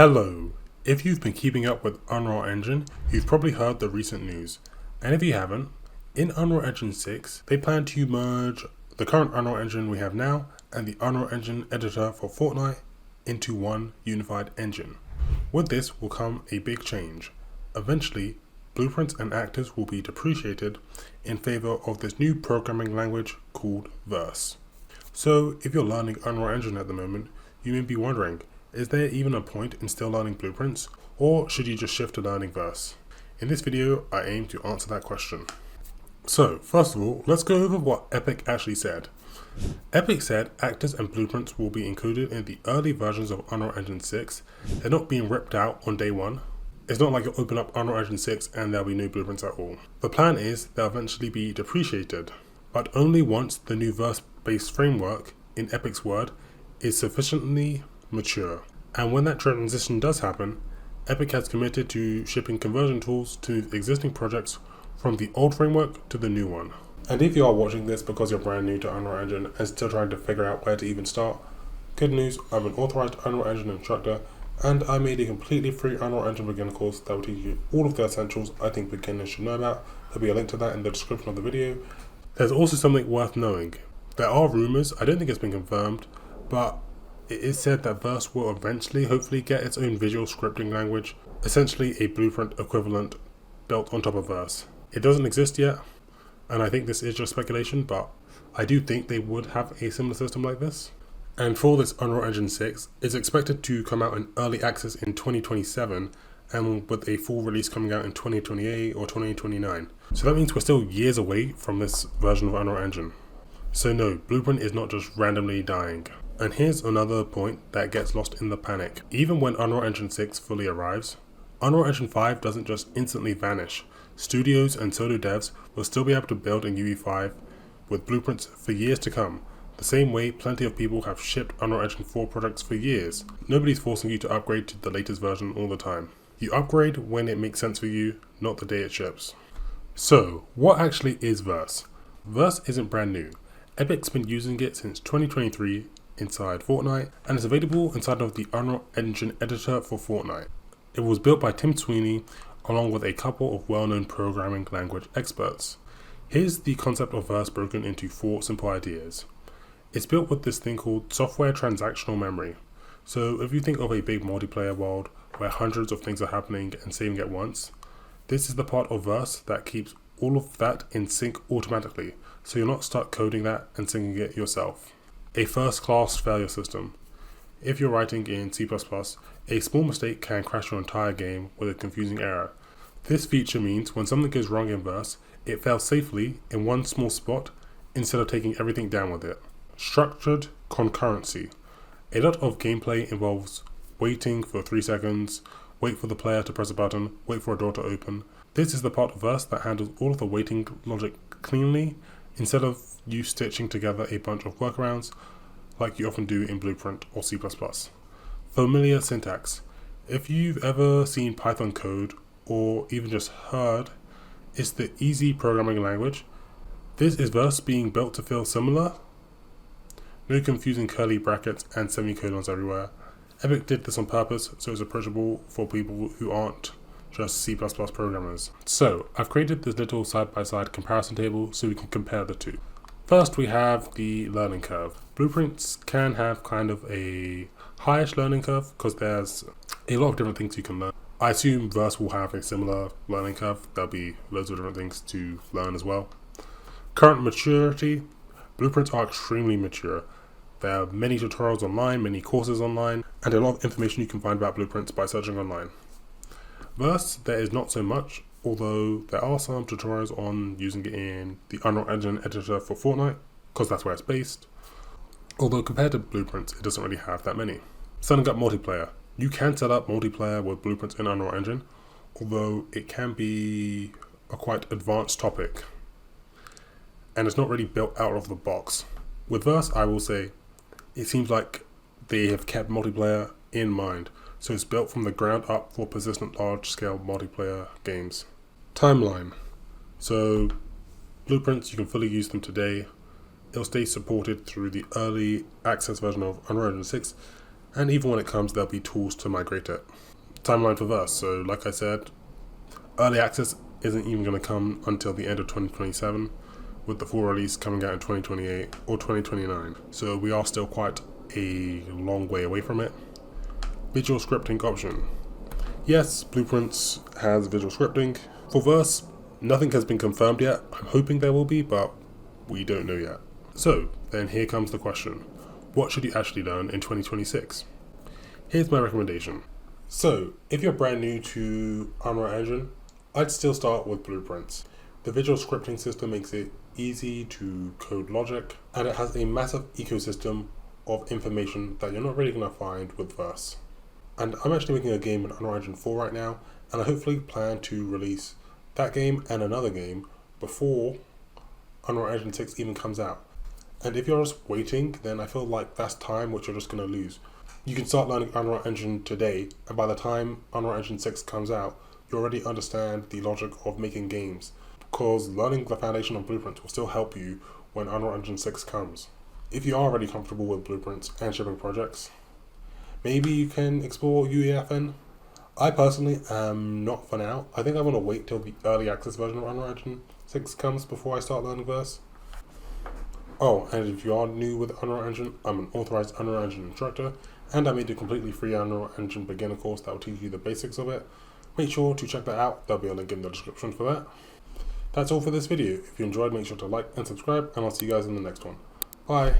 Hello! If you've been keeping up with Unreal Engine, you've probably heard the recent news. And if you haven't, in Unreal Engine 6, they plan to merge the current Unreal Engine we have now and the Unreal Engine editor for Fortnite into one unified engine. With this will come a big change. Eventually, blueprints and actors will be depreciated in favor of this new programming language called Verse. So, if you're learning Unreal Engine at the moment, you may be wondering, is there even a point in still learning blueprints, or should you just shift to learning Verse? In this video, I aim to answer that question. So, first of all, let's go over what Epic actually said. Epic said actors and blueprints will be included in the early versions of Unreal Engine 6. They're not being ripped out on day one. It's not like you open up Unreal Engine 6 and there'll be no blueprints at all. The plan is they'll eventually be depreciated, but only once the new verse-based framework, in Epic's word, is sufficiently mature. And when that transition does happen, Epic has committed to shipping conversion tools to move existing projects from the old framework to the new one. And if you are watching this because you're brand new to Unreal Engine and still trying to figure out where to even start, good news, I'm an authorized Unreal Engine instructor and I made a completely free Unreal Engine beginner course that will teach you all of the essentials I think beginners should know about. There'll be a link to that in the description of the video. There's also something worth knowing. There are rumors, I don't think it's been confirmed, but it is said that Verse will eventually, hopefully, get its own visual scripting language, essentially a blueprint equivalent built on top of Verse. It doesn't exist yet, and I think this is just speculation, but I do think they would have a similar system like this. And for this Unreal Engine 6, it's expected to come out in early access in 2027, and with a full release coming out in 2028 or 2029. So that means we're still years away from this version of Unreal Engine. So no, Blueprint is not just randomly dying. And here's another point that gets lost in the panic. Even when Unreal Engine 6 fully arrives, Unreal Engine 5 doesn't just instantly vanish. Studios and solo devs will still be able to build in UE5 with blueprints for years to come, the same way plenty of people have shipped Unreal Engine 4 products for years. Nobody's forcing you to upgrade to the latest version all the time. You upgrade when it makes sense for you, not the day it ships. So, what actually is Verse? Verse isn't brand new. Epic's been using it since 2023 inside Fortnite, and is available inside of the Unreal Engine editor for Fortnite. It was built by Tim Sweeney along with a couple of well-known programming language experts. Here's the concept of Verse broken into 4 simple ideas. It's built with this thing called software transactional memory. So if you think of a big multiplayer world where hundreds of things are happening and saving at once, this is the part of Verse that keeps all of that in sync automatically, so you're not stuck coding that and syncing it yourself. A first-class failure system. If you're writing in C++, a small mistake can crash your entire game with a confusing error. This feature means when something goes wrong in Verse, it fails safely in one small spot instead of taking everything down with it. Structured concurrency. A lot of gameplay involves waiting for 3 seconds, wait for the player to press a button, wait for a door to open. This is the part of Verse that handles all of the waiting logic cleanly, instead of you stitching together a bunch of workarounds like you often do in Blueprint or C++. Familiar syntax. If you've ever seen Python code or even just heard, it's the easy programming language. This is Verse being built to feel similar. No confusing curly brackets and semicolons everywhere. Epic did this on purpose so it's approachable for people who aren't just C++ programmers. So, I've created this little side-by-side comparison table so we can compare the two. First, we have the learning curve. Blueprints can have kind of a highish learning curve because there's a lot of different things you can learn. I assume Verse will have a similar learning curve. There'll be loads of different things to learn as well. Current maturity. Blueprints are extremely mature. There are many tutorials online, many courses online, and a lot of information you can find about blueprints by searching online. Verse, there is not so much, although there are some tutorials on using it in the Unreal Engine editor for Fortnite, because that's where it's based. Although compared to Blueprints, it doesn't really have that many. Setting up multiplayer. You can set up multiplayer with Blueprints in Unreal Engine, although it can be a quite advanced topic, and it's not really built out of the box. With Verse, I will say, it seems like they have kept multiplayer in mind. So it's built from the ground up for persistent large-scale multiplayer games. Timeline. So Blueprints, you can fully use them today. It'll stay supported through the early access version of Unreal Engine 6, And even when it comes, there'll be tools to migrate it. Timeline for Verse. So like I said, early access isn't even going to come until the end of 2027, with the full release coming out in 2028 or 2029. So we are still quite a long way away from it. Visual scripting option. Yes, Blueprints has visual scripting. For Verse, nothing has been confirmed yet. I'm hoping there will be, but we don't know yet. So then here comes the question. What should you actually learn in 2026? Here's my recommendation. So if you're brand new to Unreal Engine, I'd still start with Blueprints. The visual scripting system makes it easy to code logic, and it has a massive ecosystem of information that you're not really going to find with Verse. And I'm actually making a game in Unreal Engine 4 right now, and I hopefully plan to release that game and another game before Unreal Engine 6 even comes out. And if you're just waiting, then I feel like that's time which you're just going to lose. You can start learning Unreal Engine today, and by the time Unreal Engine 6 comes out, you already understand the logic of making games, because learning the foundation of Blueprints will still help you when Unreal Engine 6 comes. If you are already comfortable with Blueprints and shipping projects, maybe you can explore UE5. I personally am not for now. I think I want to wait till the early access version of Unreal Engine 6 comes before I start learning Verse. Oh, and if you are new with Unreal Engine, I'm an authorized Unreal Engine instructor, and I made a completely free Unreal Engine beginner course that will teach you the basics of it. Make sure to check that out. There'll be a link in the description for that. That's all for this video. If you enjoyed, make sure to like and subscribe, and I'll see you guys in the next one. Bye.